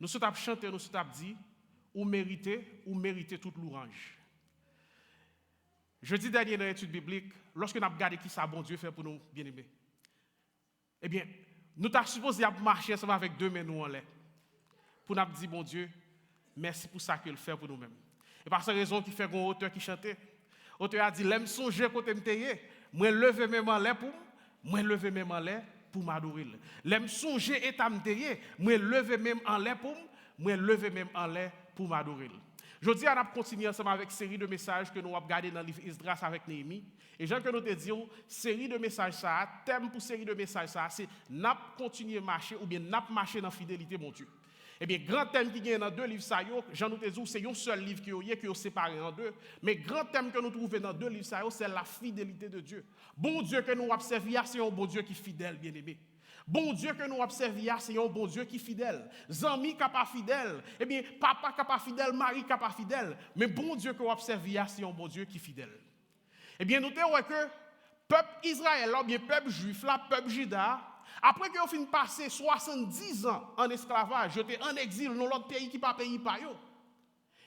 Nous sommes chanter, nous sommes dit, ou méritez toute l'orange. Jeudi dernier dans l'étude biblique, lorsque nous avons regardé qui ça bon Dieu fait pour nous bien-aimés, eh bien, nous sommes supposés marcher ensemble avec deux mains nous en l'air. Pour nous dire, bon Dieu, merci pour ça qu'il fait pour nous-mêmes. Et par cette raison qui fait qu'on auteur qui chantait, l'auteur a dit, l'aime songer côté m'teye, moi lever même en l'air pour moi lever même en l'air pour m'adorer. L'aime songer et m'teye, moi lever même en l'air pour moi lever même en l'air pour m'adorer. Je dis, on a continué ensemble avec une série de messages que nous avons regardé dans le livre Esdras avec Néhémie. Et Jean que nous te disons, série de messages, ça, thème pour série de messages, ça, c'est n'a continuer à marcher ou bien n'a marcher dans la fidélité, mon Dieu. Eh bien, grand thème qui est dans deux livres, ça, Jean nous te dit, c'est un seul livre qui est séparé en deux. Mais grand thème que nous trouvons dans deux livres, ça, c'est la fidélité de Dieu. Bon Dieu que nous observons, c'est un bon Dieu qui est fidèle, bien-aimé. Bon Dieu que nous observons, c'est un bon Dieu qui est fidèle. Zami qui n'est pas fidèle. Eh bien, papa qui n'est pas fidèle, mari qui n'est pas fidèle. Mais bon Dieu que nous observons, c'est un bon Dieu qui est fidèle. Eh bien, nous avons que peuple Israël, ou bien peuple juif, là, peuple juda, après qu'ils ont fini de passer 70 ans en esclavage, j'étais en exil dans l'autre pays qui n'est pas pays par eux.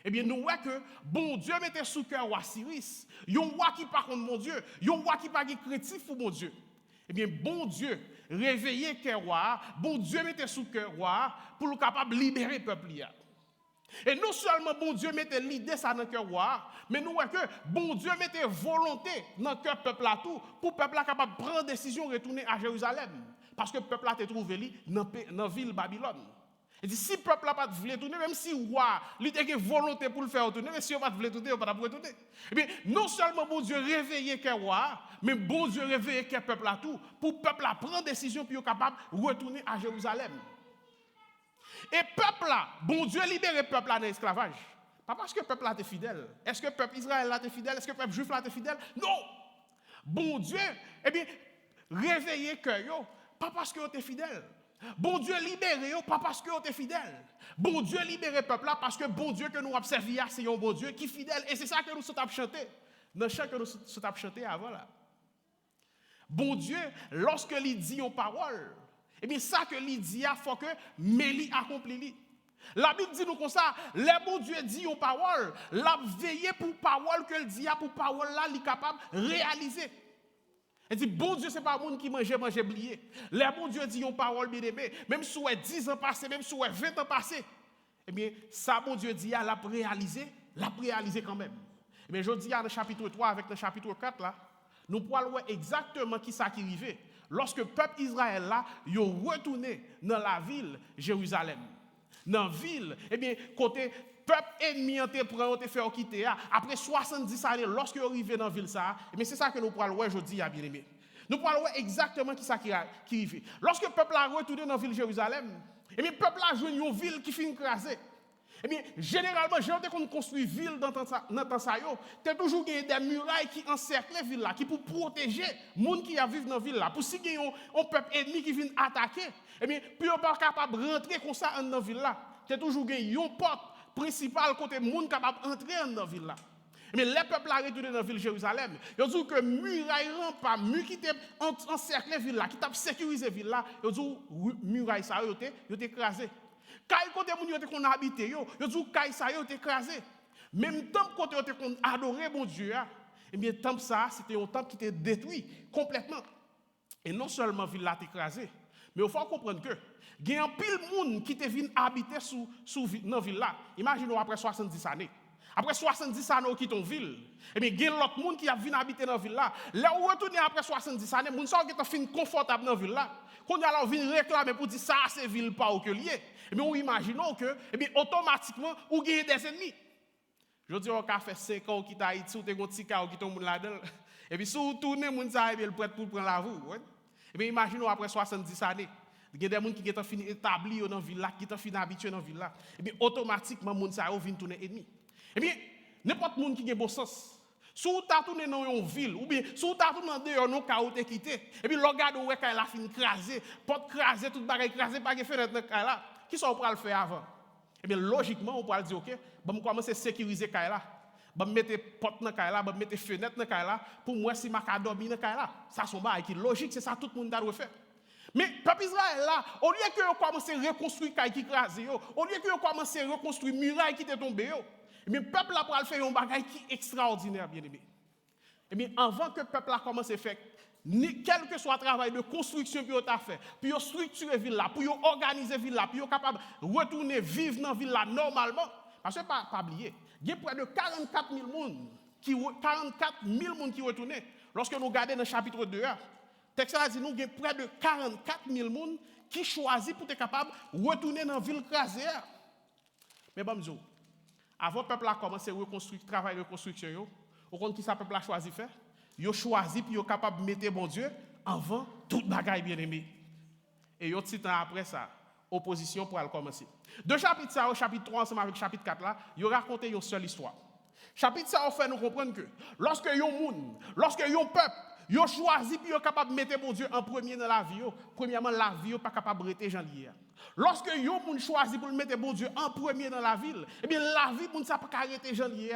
Eh bien, nous voyons que bon Dieu mettait sous cœur roi Cyrus. Il y a un roi qui par contre mon Dieu. Il y a un roi qui n'est pas créatif pour mon Dieu. Eh bien, bon Dieu réveillait cœur roi, bon Dieu mettait sous cœur roi pour le capable de libérer le peuple. Et non seulement bon Dieu mettait l'idée ça dans le cœur roi, mais nous voyons que bon Dieu mettait volonté dans le cœur peuple là tout pour le peuple là capable de prendre décision de retourner à Jérusalem. Parce que le peuple là était trouvé dans la ville Babylone. Et dit, si le peuple n'a pas voulu tourner, même si le roi a une volonté pour le faire retourner, mais si on n'a pas voulu tourner, on ne peut pas retourner. Eh bien, non seulement bon Dieu réveillait le roi, mais bon Dieu réveillait le peuple à tout, pour le peuple à prendre décision pour être capable de retourner à Jérusalem. Et le peuple là, bon Dieu libérait le peuple là de l'esclavage. Pas parce que le peuple là était fidèle. Est-ce que le peuple Israël là était fidèle? Est-ce que le peuple juif là était fidèle? Non! Bon Dieu, eh bien, réveillait le cœur, pas parce qu'il était fidèle. Bon Dieu libéré, pas parce que vous êtes fidèle. Bon Dieu libéré le peuple là parce que bon Dieu que nous observons, c'est un bon Dieu qui est fidèle. Et c'est ça que nous sommes chanter. Dans le chant que nous sommes chanter avant là. Bon Dieu, lorsque il dit une parole, eh bien ça que il dit, il faut que Méli accomplit. La Bible dit nous comme ça, les bon Dieu dit une parole, la veiller pour parole que il dit, pour parole là, il est capable de réaliser. Elle dit, bon Dieu, ce n'est pas le monde qui mange, oublié. Les bon Dieu dit une parole bien aimée, même si vous 10 ans passés, même si vous 20 ans passés, eh bien, ça, bon Dieu dit, l'a réalisé quand même. Eh bien, je dis dans le chapitre 3 avec le chapitre 4, là, nous pourrons voir exactement qui ça qui arrivait. Lorsque le peuple Israël, là, ils ont retourné dans la ville Jérusalem. Dans la ville, eh bien, côté peuple ennemi te prend te fait quitter après 70 années lorsque arrivé dans la ville ça mais c'est ça que nous pourrons voir aujourd'hui bien aimé. Nous pourrons voir exactement qui ça qui arrive. Lorsque le peuple a retourné dans la ville Jérusalem, et bien le peuple a joué une ville qui finit écrasée. Et bien généralement quand on construit une ville dans temps ça yo, tu toujours des murailles qui encerclent la ville là qui pour protéger les gens qui vivent dans la ville là. Pour si il y a un peuple ennemi qui vient attaquer, et bien puis on pas capable de rentrer comme ça dans la ville là. Tu toujours une porte principal côté monde capable d'entrer dans la ville là. Mais les peuples a retourné dans la ville de Jérusalem. Ils ont dit que muraille pas mur qui était encerclé ville là, qui t'a sécurisé ville là, ils ont dit muraille ça yo te écrasé. Kay côté moun yo te kon habité yo dit kay ça yo te écrasé. Même temple côté yo te kon adorer bon Dieu, et bien temple ça c'était un temple qui était détruit complètement. Et non seulement ville là écrasé, mais il faut comprendre que il y a un pile monde qui te vient habiter dans la ville là. Imaginons après 70 années. Après 70 années qui ton ville, et bien il y a l'autre monde qui a vient habiter dans la ville là. Là où retourner après 70 années, moun ça qui est fin confortable dans la ville là. Quand on a vient réclamer pour dire ça c'est ville pas au que lié. Et bien on imaginons que et bien automatiquement ou gagne des ennemis. Je dis on a fait 5 ans qui t'a Haïti ou t'es un petit cas qui tombe là-dedans. Et puis si vous tournez moun ça et bien prêt pour prendre la vous. Et bien imaginons après 70 années. Il y a des gens qui sont fini établis dans la ville là, qui sont fini habitués dans la ville là. Et bien automatiquement les gens viennent tourner ennemi. Et bien n'importe monde qui a bon sens. Si vous tournez dans une ville ou bien si vous tournez dans dehors non cas où quitté et puis regarde où est la fin crasé, porte crasé, toute bagarre crasé, pas de fenêtre dans là. Qui sont pour le faire avant? Et bien logiquement on peut dire OK, bon commencer à sécuriser là. Bon mettre porte dans là, bon mettre fenêtre dans là pour moi si m'a dormir dans là. Ça sont bail qui logique, c'est ça tout le monde doit faire. Mais le peuple Israël là, au lieu que vous commencez à reconstruire les qui écrasé, au lieu que vous commencez à reconstruire les murailles qui étaient tombées, mais le peuple là pour faire un bagage qui est extraordinaire, bien aimé. Et bien avant que le peuple là commence à faire, quel que soit le travail de construction que vous avez fait, pour structurer la ville là, pour organiser la ville là, pour capable de retourner vivre dans la ville là normalement, parce que pas oublier, il y a près de 44 000 personnes qui retournent. Lorsque nous regardons dans le chapitre 2, le texte a dit nous il y a près de 44 000 personnes qui choisissent pour être capable de retourner dans la ville crasée. Mais bon, avant que le peuple a commencé à reconstruire, travail de reconstruction, au compte qui ça peuple a choisi faire? Il a choisi puis il est capable de mettre bon Dieu avant toute bagaille bien aimé. Et un petit temps après ça, opposition pour aller commencer. De chapitre ça au chapitre 3 ensemble avec chapitre 4 là, il raconte une seule histoire. Chapitre ça fait nous comprendre que lorsque un monde, lorsque un peuple, il a choisi puis il est capable de mettre bon Dieu en premier dans la vie, premièrement la vie pas capable de rester janvier. Lorsque un monde choisi pour mettre bon Dieu en premier dans la ville, eh bien la vie pour ne pas arrêter janvier.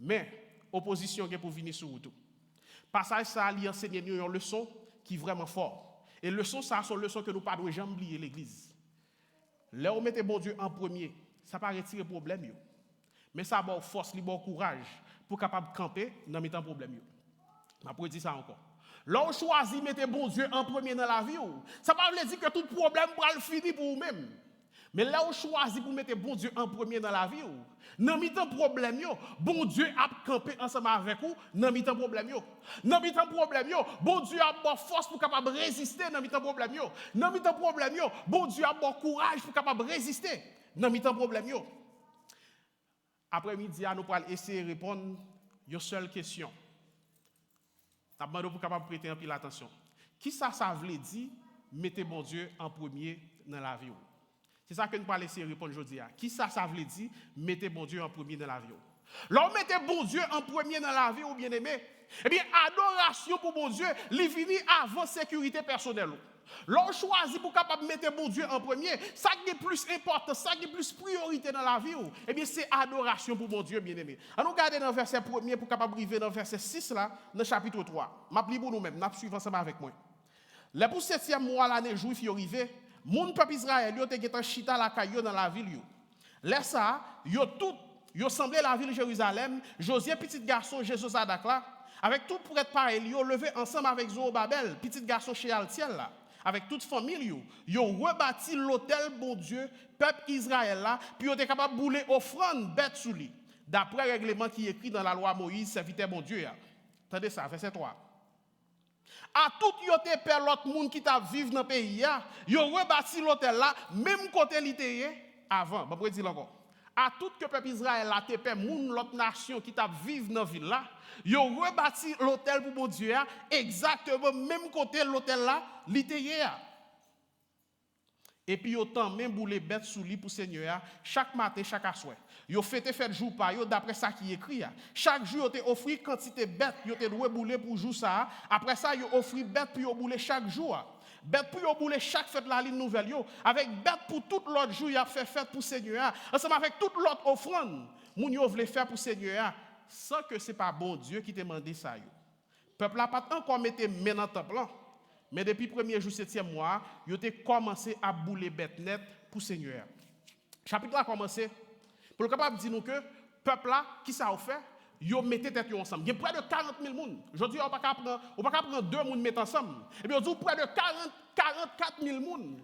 Mais opposition qui pour venir sur tout. Passage ça lui enseigne nous une leçon qui est vraiment fort. Et leçon ça sont leçons que nous pas doit jamais oublier l'église. Là on mettez bon Dieu en premier, ça pas retirer problème yo. Mais ça bon force, li bon courage pour capable camper dans mettant problème yo. M'a pour dire ça encore. Là on choisit mettre bon Dieu en premier dans la vie, ça pas veut dire que tout problème va le finir pour vous même. Mais là on choisit pour mettre bon Dieu en premier dans la vie, dans mi-temps problème yo, bon Dieu a campé ensemble avec vous dans mi-temps problème yo. Dans mi-temps problème yo, bon Dieu a bon force pour capable résister dans mi-temps problème yo. Dans mi-temps problème yo, bon Dieu a bon courage pour capable résister dans mi-temps problème yo. Après-midi, nous allons essayer de répondre à une seule question. Nous demandons pour capable prêter un peu l'attention. Qui ça veut dire mettez bon Dieu en premier dans la vie? C'est ça que nous allons essayer de répondre aujourd'hui. Qui ça veut dire mettez bon Dieu en premier dans la vie? Lorsque mettez bon Dieu en premier dans la vie, ou bien aimé, eh bien, adoration pour bon Dieu, il finit avant sécurité personnelle. Lorsque choisit pour capable mettre bon Dieu en premier, ça qui est plus important, ça qui est plus priorité dans la vie, eh bien, c'est adoration pour bon Dieu, bien aimé. Alors, nous regardons dans le verset 1er pour capable arriver dans le verset 6 là, dans le chapitre 3. M'appelez pour nous-mêmes, nous suivons ensemble avec moi. Le pour 7e mois l'année juif est arrivé, mon peuple Israël yo te getan chita la caillou dans la ville yo. Là ça, yo semblé la ville Jérusalem, Josué petit garçon Jéhozadak là, avec tout pour être pareil, yo levé ensemble avec Zorobabel, petit garçon Shealtiel là, avec toute famille yo rebâti l'autel bon Dieu, peuple Israël là, puis yo te capable bouler offrande bête sous lui. D'après le règlement qui est écrit dans la loi Moïse, serviteur bon Dieu. Attendez ça, verset 3. À tout yote père l'autre monde qui t'a vivre dans le pays, yo rebâti l'hôtel là, même côté l'ité avant. Bon, pour dire encore. À tout que peuple Israël là, te père moun l'autre nation qui t'a vivre dans ville là, yo rebâti l'hôtel pour mon Dieu, exactement même côté l'hôtel là, l'ité. Et puis autant même boule bête sous lit pour Seigneur chaque matin, chaque soir. Yo fête jour par yo d'après ça qui écrit. Chaque jour yo te offri quantité bête, yo te doit bouler pour jour ça. Après ça yo offri bête pour yo bouler chaque jour. Bête pour yo bouler chaque fête la ligne nouvelle yo. Avec bête pour tout l'autre jour y a fait fête pour Seigneur. Ensemble avec toute l'autre offrande, moun yo voulait faire pour Seigneur sans que c'est pas bon Dieu qui te demandé ça yo. Peuple a pas encore mettre main dans temple. Mais depuis le 1er jour 7e mois, ils ont commencé à bouler bête net pour Seigneur. Chapitre a commencé pour le capable dire nous que peuple là qui ça a fait, ils mettaient tête ensemble. Il y a près de 40 000 personnes. Aujourd'hui, on ne peut pas prendre deux personnes mettre ensemble. Et bien, on dit près de 44 000 personnes.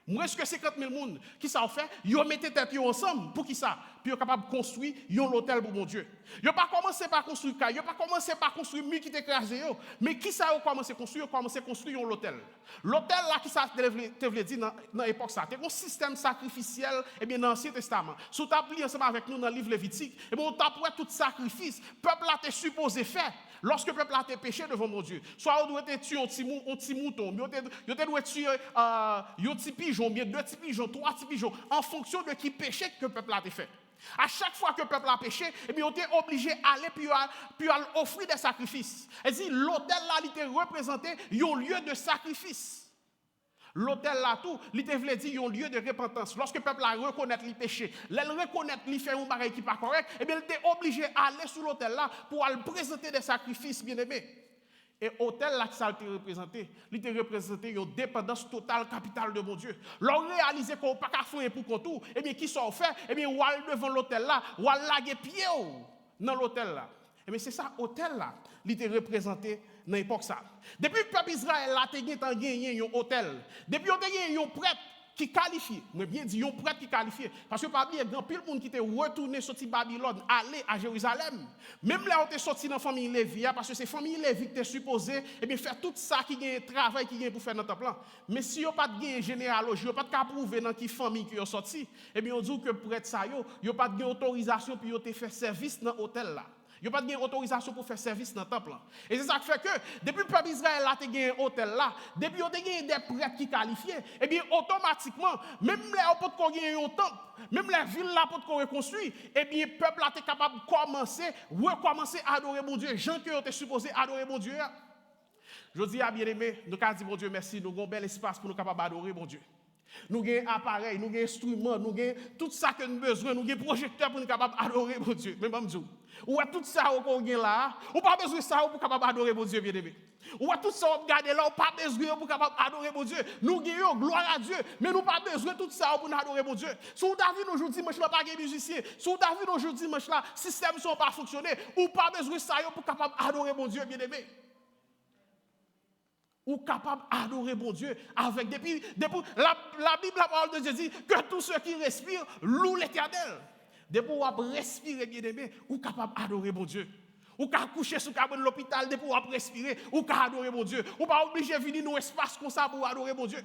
Moins que 50 000 personnes qui ça fait, ils mettaient tête ensemble pour qui ça? Puis ils sont capables de construire un hôtel pour mon Dieu. Ils n'ont pas commencé par construire caille, ils n'ont pas commencé par construire mur qui t'écrasé. Mais qui ça a commencé à construire? Ils ont commencé à construire un hôtel. L'hôtel là qui ça te veut dire dans l'époque ça, c'est un système sacrificiel et bien dans l'Ancien Testament. Si tu as pris ensemble avec nous dans le livre Lévitique, et bien on t'a pris tout sacrifice. Le peuple là t'es supposé faire. Lorsque le peuple a été péché devant mon Dieu, soit on doit tuer un petit mouton, on doit tuer un petit pigeon, bien deux petits pigeons, trois petits pigeons, en fonction de qui péché que le peuple a été fait. À chaque fois que le peuple a péché, eh bien, on était obligé d'aller puis à offrir des sacrifices. Et dit l'autel là, il était représenté un lieu de sacrifice. L'autel là tout, il te voulait dire un lieu de repentance. Lorsque le peuple a reconnaît les péchés, il reconnaît les fait un bagage qui n'est pas correct, eh bien, il était obligé d'aller sur l'autel là pour aller présenter des sacrifices bien-aimés. Et hôtel là qui ça te représenté, il te représenté une dépendance totale capitale de mon Dieu. L'on réalise qu'on pas qu'à faire pour contour, et bien qui sont fait, et bien ou al devant l'hôtel là, ou al laguer pied dans l'hôtel là. Et bien c'est ça hôtel là, il te représenté dans l'époque ça. Depuis le peuple Israël là te gagné un hôtel. Depuis on te gagné un prêtre qui qualifie, mais bien dit, un prêtre qui qualifie. Parce que pas bien, grand pile monde qui était retourné sorti Babylone, aller à Jérusalem. Même là, on est sorti dans la famille Lévi, parce que c'est la famille Lévi qui est supposé faire tout ça qui est travail qui est pour faire notre plan. Mais si on pas de généalogie, on pas de prouver dans quelle famille qui est sorti, et bien on dit que prêtre ça, yo pas de autorisation pour te faire service dans l'hôtel là. Il n'y a pas de autorisation pour faire service dans le temple. Et c'est ça qui fait que, depuis le peuple Israël là, tu as un hôtel là, depuis que tu as des prêtres qui qualifiés, et bien automatiquement, même les potes qui ont un temple, même les villes là pour qu'on reconstruit, et bien le peuple là est capable de recommencer à adorer mon Dieu, gens qui ont été supposés adorer mon Dieu. Je dis à bien-aimé, nous avons dit mon Dieu merci, nous avons un bel espace pour nous capables d'adorer mon Dieu. Nous avons appareil, nous avons instruments, nous avons tout ça que nous avons besoin, nous avons projecteur pour nous capables d'adorer mon Dieu. Même pas ou à tout ça qu'on a là, ou pas besoin de ça pour capable adorer mon Dieu bien-aimé. Ou à tout ça on regarde là, ou pas besoin pour capable adorer mon Dieu. Nous gagnons gloire à Dieu, mais nous pas besoin de tout ça pour adorer mon Dieu. Si vous avez aujourd'hui dimanche là pas de musicien, si vous avez aujourd'hui dimanche là, système sont pas fonctionner, ou pas besoin de ça pour capable adorer mon Dieu bien-aimé. Ou capable d'adorer mon Dieu avec depuis la Bible, la parole de Dieu dit que tous ceux qui respirent louent l'Éternel. Depuis vous respirer bien aimé, ou capable d'adorer mon Dieu. Ou capable coucher sous cabane de l'hôpital depuis vous respirer, ou capable d'adorer mon Dieu. Ou pas obligé de venir dans espace comme ça pour adorer mon Dieu.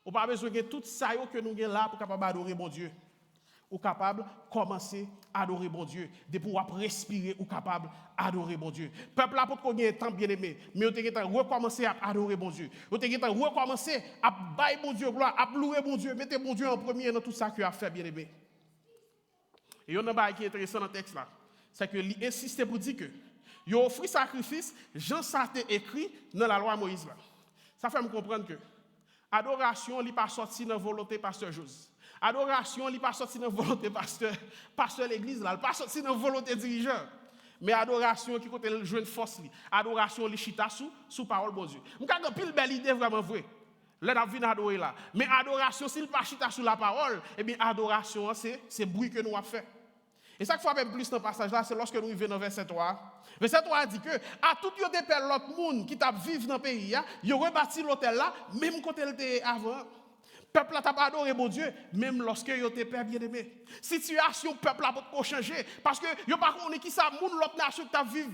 Ou pas besoin de tout ça que nous avons là pour capable d'adorer mon Dieu. Ou capable de commencer à adorer mon Dieu. De pouvoir respirer ou capable d'adorer mon Dieu. Peuple là pour qu'on ait un temps bien aimé, mais on a recommencer à adorer mon Dieu. On a recommencer à bailler mon Dieu gloire, à louer mon Dieu, mettre mon Dieu en premier dans tout ça qu'il a fait bien aimé. Et il y a un bail qui est intéressant dans le texte là, c'est qu'il insiste pour dire que il offre sacrifice, Jean ça écrit dans la loi Moïse là. Ça fait me comprendre que adoration n'est pas sorti dans la volonté pasteur Joseph. Adoration n'est pas sorti dans la volonté pasteur l'église là, pas sorti dans la volonté dirigeant. Mais adoration qui côté le jeune force li. Adoration li chita sous parole bon Dieu. M'ka grand pile belle idée vraiment vrai. Là n'a vinn adorer là. Mais adoration s'il pas chita sous la parole, eh bien adoration c'est bruit que nous a fait. Et ça qui fait même plus dans le passage là, c'est lorsque nous arrivons dans verset 3. Verset 3 dit que à tout yo de père l'autre monde qui t'a vivre dans le pays, yo rebâti l'hôtel là, même quand elle était avant. Peuple là t'a pas adoré mon Dieu, même lorsque yo te père bien aimé. Situation peuple là pas changer parce que yo pas connait qui ça monde l'autre nation t'a vivre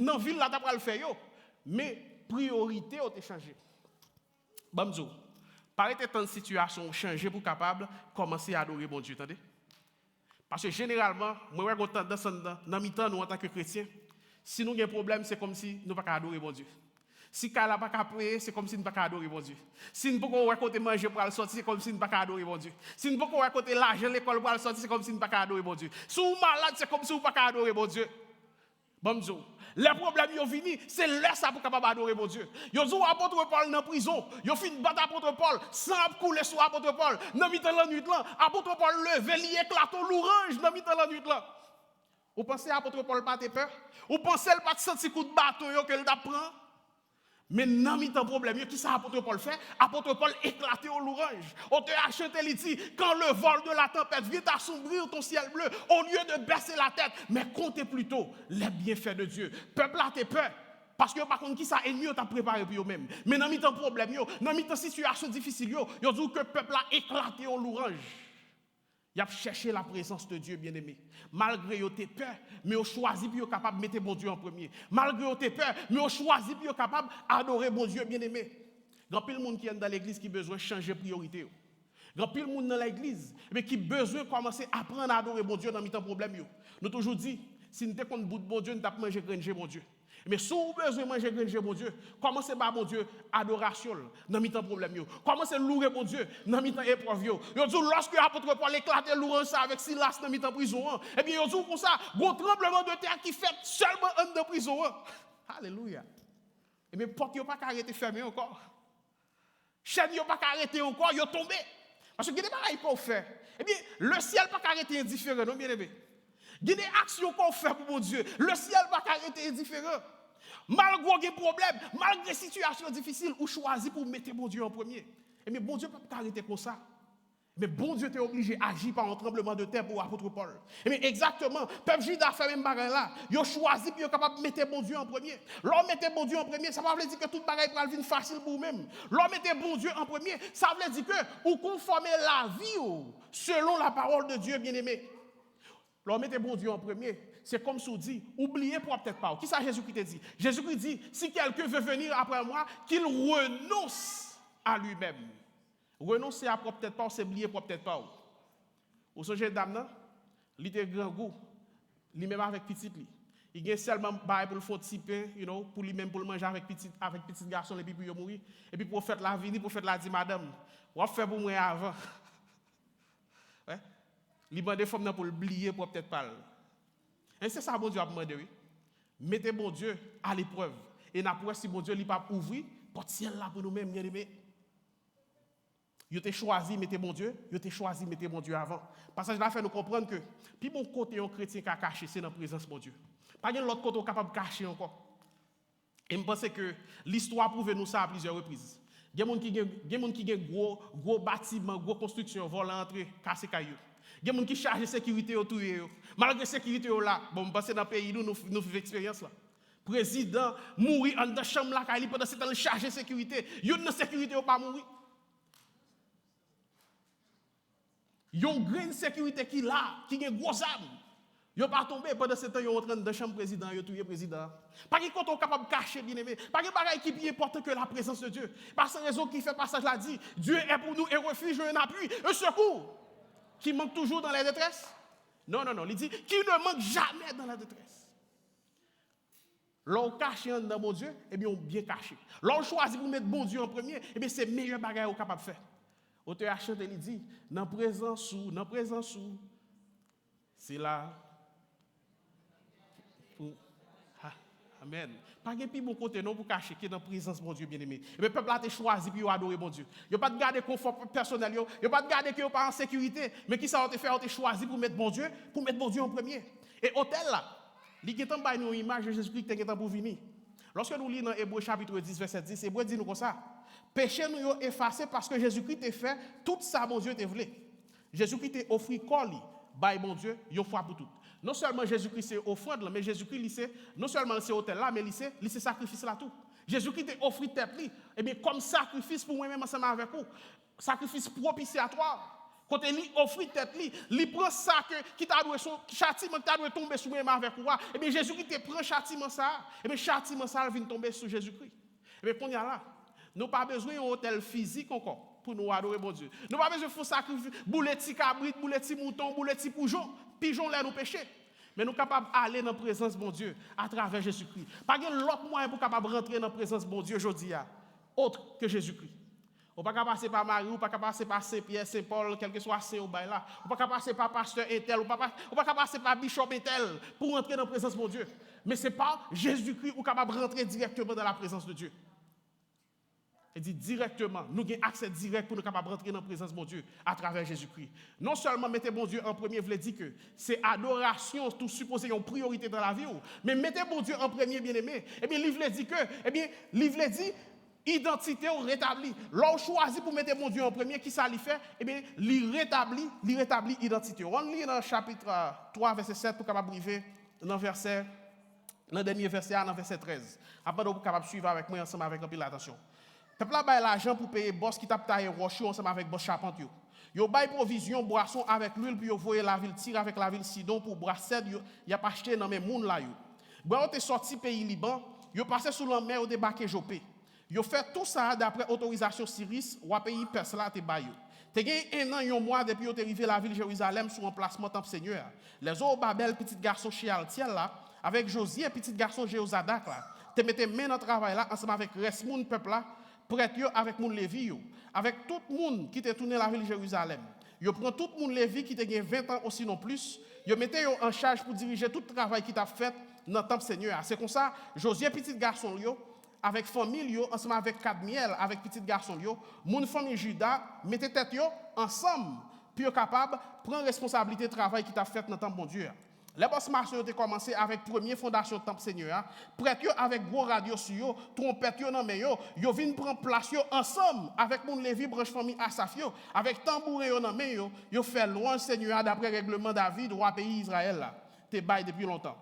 dans ville là t'a pas le faire yo. Mais priorité ont changé. Bamzo. Paraît tant de situation changer pour capable commencer à adorer mon Dieu, attendez. Parce que généralement, moi j'ai tendance dans mi-temps nous en tant que chrétiens, si nous avons un problème, c'est comme si nous ne pouvons pas adorer mon Dieu. Si nous ne pouvons pas prier, c'est comme si nous ne pouvons pas adorer mon Dieu. Si nous ne pouvons pas côté manger pour aller sortir, c'est comme si nous ne pouvons pas adorer mon Dieu. Si nous ne pouvons pas côté l'argent l'école pour aller sortir, c'est comme si nous ne pouvons pas adorer mon Dieu. Si vous êtes malade, c'est comme si vous ne pouvons pas adorer mon Dieu. Bonjour. Les problèmes qui sont venus, c'est là ça pour capable adorer mon Dieu. Ils ont apôtre Paul dans la prison. Ils ont fait une battre apôtre Paul, sans couler sur apôtre Paul. Dans mi-temps la nuit là, apôtre Paul levé, il éclate l'orange dans mi-temps la nuit là. Vous pensez apôtre Paul pas de peur? Vous pensez qu'il pas de senti coup de bâton que il prend? Mais dans mi-temps problème, qui ça apôtre Paul fait? Apôtre Paul éclaté au l'orange. On te a chanté il dit quand le vol de la tempête vient assombrir ton ciel bleu, au lieu de baisser la tête, mais comptez plutôt les bienfaits de Dieu. Peuple a peur. Parce que par contre, qui ça ennemi t'a préparé pour eux-mêmes. Mais dans mi-temps problème, dans mi-temps situation difficile, ils dit que le peuple a éclaté au l'orange. Il a cherché la présence de Dieu bien-aimé. Malgré tes peurs, mais on choisit pour être capable de mettre mon Dieu en premier. Malgré tes peurs, mais on choisit pour être capable d'adorer mon Dieu bien-aimé. Il y a plein de monde qui est dans l'église qui a besoin de changer de priorité. Il y a plein de monde dans l'église qui a besoin de commencer à apprendre à adorer mon Dieu dans le problème. Nous toujours dit, si nous sommes bout de bon Dieu, nous avons mangé granger mon Dieu. Mais si vous avez besoin de manger granger mon Dieu, commencez par mon Dieu, adoration, dans le problème. Commencez à louer mon Dieu, dans le épreuve. Vous dites, lorsque l'apôtre Paul éclate l'ourange avec Silas dans le prison, eh bien, vous dites comme ça, un tremblement de terre qui fait seulement un de prison. Alléluia. Eh bien, porte n'a pas arrêté fermé encore. Chaîne n'a pas arrêté encore, ils sont tombés. Parce que il y a des choses qu'on fait. Eh bien, le ciel n'a pas arrêté indifférent, non, bien aimé. Il y a des actions qu'on fait pour mon Dieu. Le ciel n'a pas arrêté indifférent. Malgré des problèmes, malgré des situations difficiles, ou choisi pour mettre bon Dieu en premier. Et mais bon Dieu ne peut pas t'arrêter comme ça. Mais bon Dieu t'est obligé d'agir par un tremblement de terre pour l'apôtre Paul. Et mais exactement, le peuple juif a fait même bagarre là. Ils ont choisi puis ils sont capables de mettre bon Dieu en premier. L'homme mettait bon Dieu en premier, ça veut dire que toute bagarre va venir facile pour vous-même. L'homme mettait bon Dieu en premier, ça veut dire que vous conformez la vie selon la parole de Dieu bien-aimé. L'homme mettait bon Dieu en premier. C'est comme si on dit, oubliez pour peut-être pas. Qui ça Jésus-Christ dit? Jésus-Christ dit, si quelqu'un veut venir après moi, qu'il renonce à lui-même. Renoncer à peut-être pas, c'est oublier pour peut-être pas. Au sujet d'âme, il était grand goût, lui-même avec petit lui. Il a seulement bail pour le faire petit pain, pour lui-même pour le manger avec petit garçon et puis pour mourir. Et puis pour faire la vie, pour faire la dit madame, on va faire pour moi avant. Ouais. Il m'a des femmes pour l'oublier pour peut-être pas. Et c'est ça bon Dieu a demandé, oui. Mettez bon Dieu à l'épreuve. Et n'après si bon Dieu n'a pas ouvert, porte ciel là pour nous-mêmes, bien aimés. Vous avez choisi, mettez bon Dieu, vous avez choisi, mettez bon Dieu avant. Passage là fait nous comprendre que, puis bon côté un chrétien qui a caché, c'est dans la présence de bon Dieu. Pas de l'autre côté capable de cacher encore. Et je pense que l'histoire prouve nous ça à plusieurs reprises. Il y a des gens qui ont gros bâtiments, gros constructions, volent entrer, casser cailloux. Il y a des gens qui chargent de sécurité autour de eux. Malgré la sécurité là, bon, parce que dans le pays, nous vivons l'expérience là. Président mourir en dans chambre là, quand il pendant ce temps chargé de sécurité. Il y a une sécurité ou pas mourir. Il y a une grande sécurité qui là, qui a une grosse arme. Ils ne sont pas tombés pendant ce temps, ils sont entrés dans la chambre président, ils ont tué le président. Pas qu'ils sont capables de cacher, bien aimé. Pas qu'ils sont qui plus important que la présence de Dieu. Parce que raison qui fait passage là dit, Dieu est pour nous un refuge, un appui, un secours. Qui manque toujours dans la détresse? Non. Il dit, qui ne manque jamais dans la détresse. L'on cache dans mon Dieu, eh bien on bien caché. L'on choisit pour mettre bon Dieu en premier, eh bien c'est le meilleur bagage qu'on est capable de faire. Auteur a chanté, il dit, dans présence où, c'est là. Amen. Pas de plus bon côté non pour cacher qui est dans la présence de mon Dieu bien-aimé. Et le peuple a été choisi pour adorer mon Dieu. Il n'y a pas de garder confort personnel, il n'y a pas de garder qu'il n'y a pas en sécurité, mais qui ça a été fait, a été choisi pour mettre bon Dieu en premier. Et hôtel là, il y a une image de Jésus-Christ qui est pour venir. Lorsque nous lisons dans Hébreux chapitre 10, verset 10, Hébreux dit nous comme ça. Péché nous est effacé parce que Jésus-Christ a fait tout ça, mon Dieu t'a voulu. Jésus-Christ a offert quoi, by mon Dieu, une fois pour toutes. Non seulement Jésus-Christ c'est offrande, mais Jésus-Christ c'est non seulement c'est hôtel là, mais c'est sacrifice là tout. Jésus-Christ a offert tête li, et bien comme sacrifice pour moi-même ensemble avec vous, sacrifice propitiatoire. Quand il offre tête li, il prend ça qui t'a doué son châtiment t'a doué tomber sur moi avec vous, et bien Jésus-Christ te prend châtiment ça, et bien châtiment ça vient tomber sur Jésus-Christ. Et bien qu'on y a là, nous pas besoin d'un hôtel physique encore pour nous adorer bon Dieu. Nous pas besoin de faire sacrifice, bouletti cabrit, bouletti mouton, bouletti pigeon là nous péché. Mais nous sommes capables d'aller dans la présence de bon Dieu à travers Jésus-Christ. Pas de l'autre moyen pour capable rentrer dans la présence de bon Dieu aujourd'hui, autre que Jésus-Christ. On ne peut pas passer par Marie, on ne peut pas passer par Saint-Pierre, Saint-Paul, quel que soit Saint ou là. On ne peut pas passer par pasteur Intel, on ne peut pas passer par Bishop Intel pour rentrer dans la présence de mon Dieu. Mais ce n'est pas Jésus-Christ qui est capable de rentrer directement dans la présence de Dieu. Il dit directement, nous avons accès direct pour nous capables de rentrer dans la présence de mon Dieu à travers Jésus-Christ. Non seulement mettez mon Dieu en premier, vous dire que c'est adoration, tout supposé une priorité dans la vie, mais mettez mon Dieu en premier, bien-aimé. Eh bien, l'Ivre dit que, l'Ivre dit, identité ou rétablie. L'on choisit pour mettre mon Dieu en premier, qui ça lui fait? Eh bien, il rétablit identité. On lit dans le chapitre 3, verset 7, pour capable arriver dans le dernier verset, dans verset 13. Après, vous capable suivre avec moi ensemble avec un peu d'attention. Peuple là bail l'argent pour payer boss qui tape tailler roche ensemble avec boss charpentier. Yo bail provision boisson avec l'huile puis yo voyer la ville tire avec la ville Sidon pour brasser y a pas acheté dans mes moun là yo. Bon on est sorti pays Liban, yo passé sous la mer au débarquer Jopé. Yo fait tout ça d'après autorisation Cyrus ou pays Perse là te bail yo. Te gen un an yon mois depuis yo te arrivé la ville Jérusalem sous emplacement temple Seigneur. Les autres Babel petit garçon Shealtiel là avec Josie petit garçon Jéhozadak là. Te mettez main dans travail là ensemble avec reste moun peuple là. Prête avec moun Lévi avec tout le monde qui était tourné la ville de Jérusalem. Yo prend tout le monde Lévi qui était 20 ans aussi non plus, yo mettez yo en charge pour diriger tout le travail qui t'a fait dans le temple Seigneur. C'est comme ça, Josué petit garçon yo avec famille yo ensemble avec Kadmiel avec petit garçon yo, moun famille Juda mettez tête yo ensemble puis yo capable prendre responsabilité travail qui t'a fait dans le temple bon Dieu. Les boss marchés ont commencé avec première fondation temple Seigneur, prêtre avec gros radio sur yo, trompette yo nan men yo vinn prendre place yo ensemble avec mon Lévi branche famille Asaf yo, avec tambourin yo nan men yo fait louange Seigneur d'après règlement David roi pays Israël là. Te bail depuis longtemps.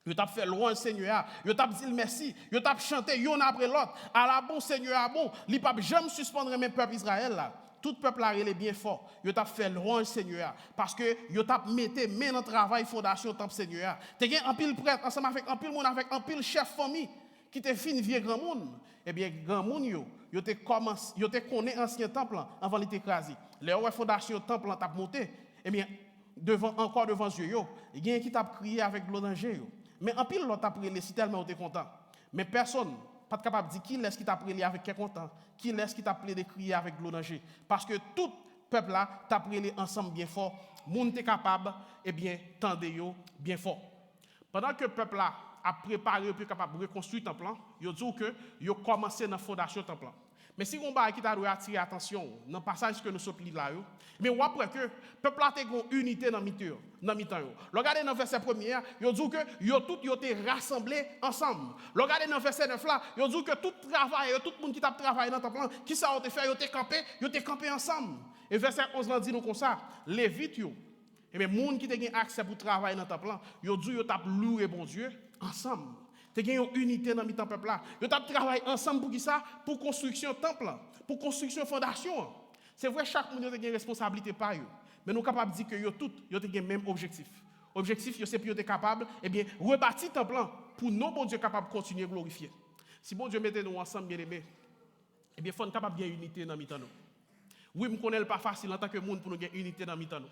Yo t'a fait louange Seigneur, yo t'a dit merci, yo t'a chanté yon après l'autre. À la bon Seigneur a bon, li pa jamais suspendre mes peuple Israël là. Tout peuple là il est bien fort. Yo t'a fait louange Seigneur parce que yo t'a mette main dans travail fondation temple Seigneur. Te gen en pile prêtre ensemble avec en pile monde avec en pile chef famille qui te fin vieux grand monde. Eh bien grand monde yo te commence yo te connaît ancien temple avant il t'écraser. Les fondation temple t'a monté. Eh bien encore devant yeux yo, il y a qui t'a crié avec l'eau danger yo. Mais en pile l'autre t'a prié si tellement t'es content. Mais personne pas capable de dire qui laisse qui t'a prié avec qui est content, qui laisse qui t'a prié de crier avec l'eau danger parce que tout peuple là t'a prié ensemble bien fort, monde t'es capable et bien tendez yo bien fort. Pendant que peuple là a préparé puis capable de reconstruire temple là, yo dit que yo commencé dans fondation temple là. Mais si on va qui t'a attirer attention dans le passage que nous sommes là, mais on après que le peuple a une unité dans mi-temps. Regardez dans le verset 1er, il dit que yo tout yo été rassemblés ensemble. Regardez dans le verset 9 là, il dit que tout travail, tout le monde qui t'a travaillé dans le temple, qui ça a fait, yo été campé ensemble. Et verset 11 là dit nous comme ça, Lévite yo, et bien monde qui a accès pour travailler dans le temple, yo dit yo t'a loué bon Dieu ensemble. Tu as une unité dans le peuple là. Vous avez travaillé ensemble pour qui ça? Pour construction temple, pour construction fondation. C'est vrai chaque monde a une responsabilité par eux. Mais nous sommes capables de dire que yo tout yo ont le même objectif. Objectif c'est pour être capable et bien rebâtir temple pour nous bon Dieu capable de continuer à glorifier. Si bon Dieu mettez nous ensemble bien aimés, et bien faut être capable de gagner unité dans le nous. Oui, me connaît pas facile en tant que monde pour nous gagner unité dans le nous.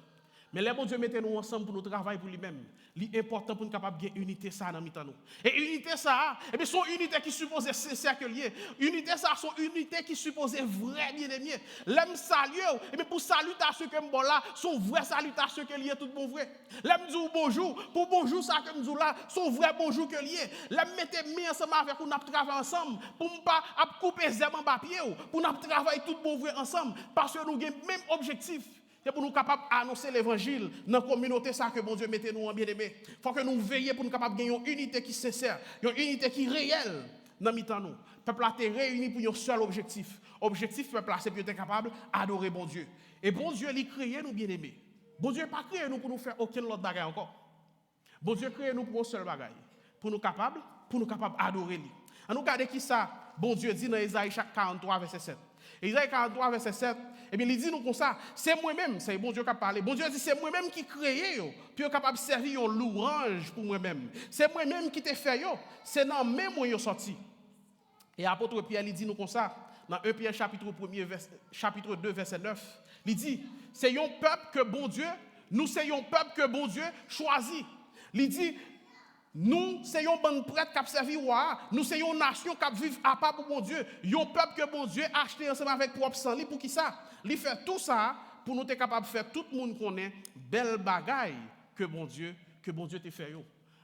Mais les bon Dieu mettez nous ensemble pour nous travailler pour lui-même. L'important pour nous capable de gagner unité ça dans nous. Et unité ça, et bien son unité qui suppose sincère que lié. Unité ça son unité qui suppose vrai bien-aimé. L'aime saluer et bien pour salutation que me là, son vrai salutation que lié tout bon vrai. L'aime dire bonjour, pour bonjour ça que me dit là, son vrai bonjour que lié. L'aime mettre main ensemble avec nous travailler ensemble pour ne pas couper zèbre en papier pour nous travailler tout bon vrai ensemble parce que nous avons le même objectif. C'est pour nous capables d'annoncer l'évangile dans la communauté ça que bon Dieu mette nous en bien-aimé. Il faut que nous veillions pour nous capables de gagner une unité qui est sincère, une unité qui est réelle dans le nous. Le peuple a été réuni pour un seul objectif. Objectif peuple c'est pour être capable d'adorer bon Dieu. Et bon Dieu il crée nous bien-aimés. Bon Dieu n'a pas créé nous pour nous faire aucun autre bagage encore. Bon Dieu crée nous pour un seul bagage. Pour nous capables d'adorer lui. On nous regarde qui ça bon Dieu dit dans Isaïe 43 verset 7. Isaïe 43, verset 7, eh bien, il dit nous comme ça, c'est moi-même, c'est bon Dieu qui a parlé. Bon Dieu dit, c'est moi-même qui crée, puis je capable de servir une louange pour moi-même. C'est moi-même qui t'ai fait, c'est dans même moi qui sorti. Et l'apôtre Pierre, il dit nous comme ça, dans 1 Pierre chapitre 2, verset 9, il dit, c'est un peuple que bon Dieu, nous c'est un peuple que bon Dieu choisit. Il dit, nous, c'est un bon prêtre qui a servi roi. Nous, c'est une nation qui vit à part pour bon Dieu. Un peuple que bon Dieu a acheté ensemble avec propre sang. Pour qui ça? Il fait tout ça pour nous être capable de faire tout le monde connaît belle bagaille que bon Dieu te fait.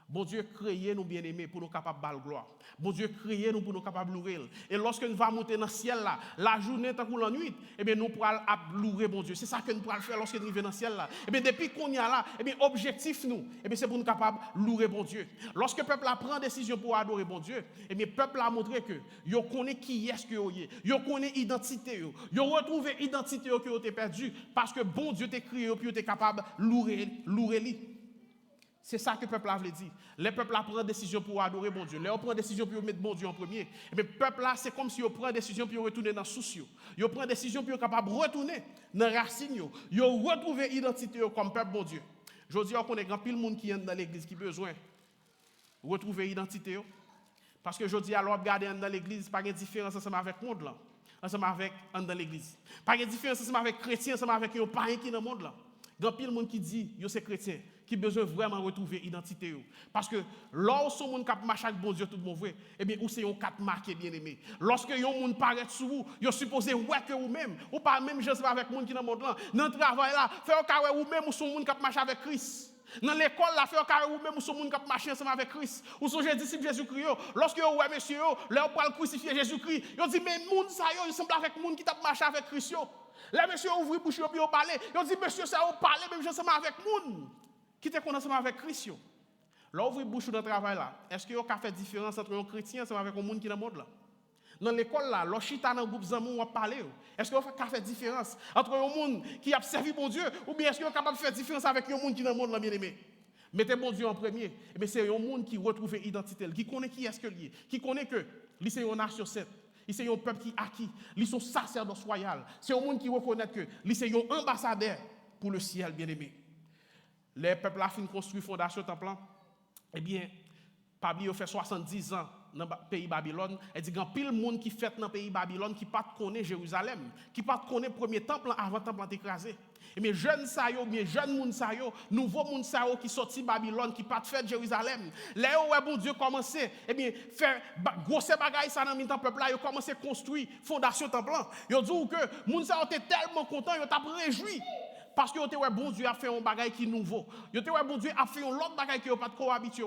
Bon Dieu créé nous bien-aimés pour nous capables de gloire. Bon Dieu créé nous pour nous capables de louer. Et lorsque nous allons monter dans le ciel là, la journée tant que la nuit, eh bien nous pourrons louer bon Dieu. C'est ça que nous pourrons faire lorsque nous arrivons dans le ciel là. Eh bien depuis qu'on y a là, eh bien objectif nous, eh bien c'est pour nous capables de louer bon Dieu. Lorsque le peuple a pris décision pour adorer bon Dieu, eh bien le peuple a montré que yo connaît qui est-ce que yo, yo connaît identité yo retrouvé identité que yo t'ai perdu parce que bon Dieu t'a créé puis yo t'es capable de louer lui. C'est ça que le peuple a dit. Le peuple a pris décision pour adorer bon Dieu. Ils prend décision pour mettre bon Dieu en premier. Mais le peuple là, c'est comme si ils prend décision pour retourner dans le souci. Ils prend décision pour être capable de retourner dans la racine. Ils retrouver l'identité comme peuple bon Dieu. Je dis qu'on est grand pile monde qui est dans l'église qui a besoin de retrouver l'identité. Parce que je dis alors regarder dans l'église, pas de différence ensemble avec le monde là. Ensemble avec dans l'église. Pas de différence ensemble avec chrétiens, ensemble avec les païens qui dans le monde là. Grand pile monde qui dit yo c'est chrétien. Qui besoin vraiment retrouver l'identité. Parce que lorsque on cap marche avec bon Dieu tout bon vrai, eh bien, ou c'est un cap marqué bien aimé. Lorsque un monde paraît sur vous, vous supposé ouais que vous même, ou pas même je sais pas avec monde qui dans le monde là, dans le travail là, faire carré ou même ou son monde cap marche avec Christ. Dans l'école là, faire carré ou même ou son monde cap marche ensemble avec Christ. Ou son disciple Jésus-Christ. Lorsque vous ouais monsieur, là on parle crucifier Jésus-Christ, vous dit mais monde ça yo, il semble avec monde qui t'a marché avec Christ. Là monsieur ouvre bouche puis on parler, vous dit monsieur ça on parler même ensemble avec monde qui te connaît ensemble avec Christ. Là, ouvrir bouche dans le travail là. Est-ce que vous avez fait différence entre un chrétien ensemble avec un monde qui est dans le monde là? Dans l'école là, lorsqu'il dans le groupe d'amis, on va parler. Est-ce que vous avez fait différence entre un monde qui a servi bon Dieu ou bien est-ce que vous êtes capable de faire différence avec un monde qui est dans le monde là, bien aimé? Mettez bon Dieu en premier. Et c'est un monde qui retrouve identité, qui connaît qui est-ce que lié, qui connaît que lui c'est une nation sainte, lui c'est un peuple qui acquis, lui sont sacerdoce royal. C'est un monde qui reconnaît que lui c'est un ambassadeur pour le ciel, bien aimé. Les peuples a fini construire fondation temple. Eh bien, Pabli a fait 70 ans dans le pays Babylone. Elle dit qu'il y a pile monde qui fait dans le pays Babylone qui pas connaît Jérusalem, qui pas connaît le premier temple avant le temple écrasé. Et mes jeunes sayo, mes jeunes moun sayo, nouveau moun sayo qui sorti Babylone, qui pas fait Jérusalem. Là où bon Dieu commencé, eh bien faire grosse bagaille ça dans le peuple là, il commencé à construire fondation temple. Yo dit que moun sayo était tellement content, yo t'a réjoui. Parce que bon Dieu a fait un bagage qui est nouveau. Bon Dieu a fait un autre bagage qui n'est pas trop habitué.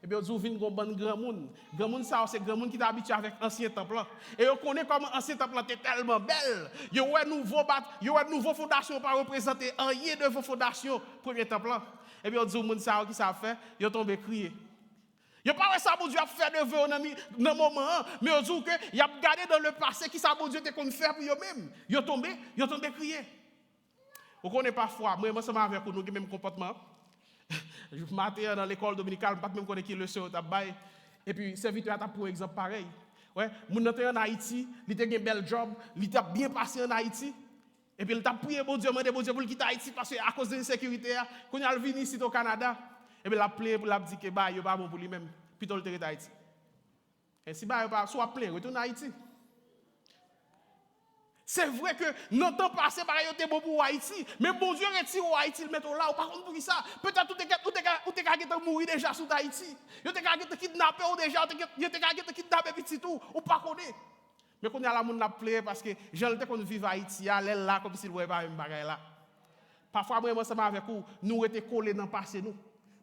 Et bien, vous avez un bon grand monde. Grand monde, c'est grand monde qui est habitué avec l'ancien temple. Et vous connaissez comment l'ancien temple était tellement belle. Vous avez une nouvelle fondation pour représenter un yé de vos fondations, premier temple. Et bien, vous avez un qui ça fait, vous tombé crier. Vous n'avez pas ça, bon Dieu a fait de vous dans le moment, mais vous dites que vous avez regardé dans le passé qui ça, bon Dieu, te faire pour vous-même. Vous tombé crier. Vous connaissez parfois, moi, je avec nous, le même comportement. Je m'attends dans l'école dominicale, je ne sais pas même connaître qui le sort au bail. Et puis, serviteur a pour exemple pareil. Ouais, mon en Haïti, il a un bel job, il a bien passé en Haïti. Et puis, il a prié bon Dieu, demandé bon Dieu pour quitter Haïti parce qu'à cause de l'insécurité, quand il est venu ici au Canada, et puis il a appelé pour dire que il n'est pas bon pour lui-même, puis il est Haïti. Et si il n'est pas soit plein, retourne à Haïti. C'est vrai que dans le temps passé, il était bon pour Haïti. Mais bon Dieu retire Haïti, il met là. Par contre, pour ça, peut-être que tu es mourir déjà sous Haïti. Tu es kidnappé déjà, tu es kidnappé petit tout, ou pas connaître. Mais quand il y a la monde qui plaît parce que j'ai le temps qu'on vit à Haïti, elle est là comme si elle ne voyait pas même bagaille là. Parfois, moi, ensemble avec vous, nous étions collés dans le passé.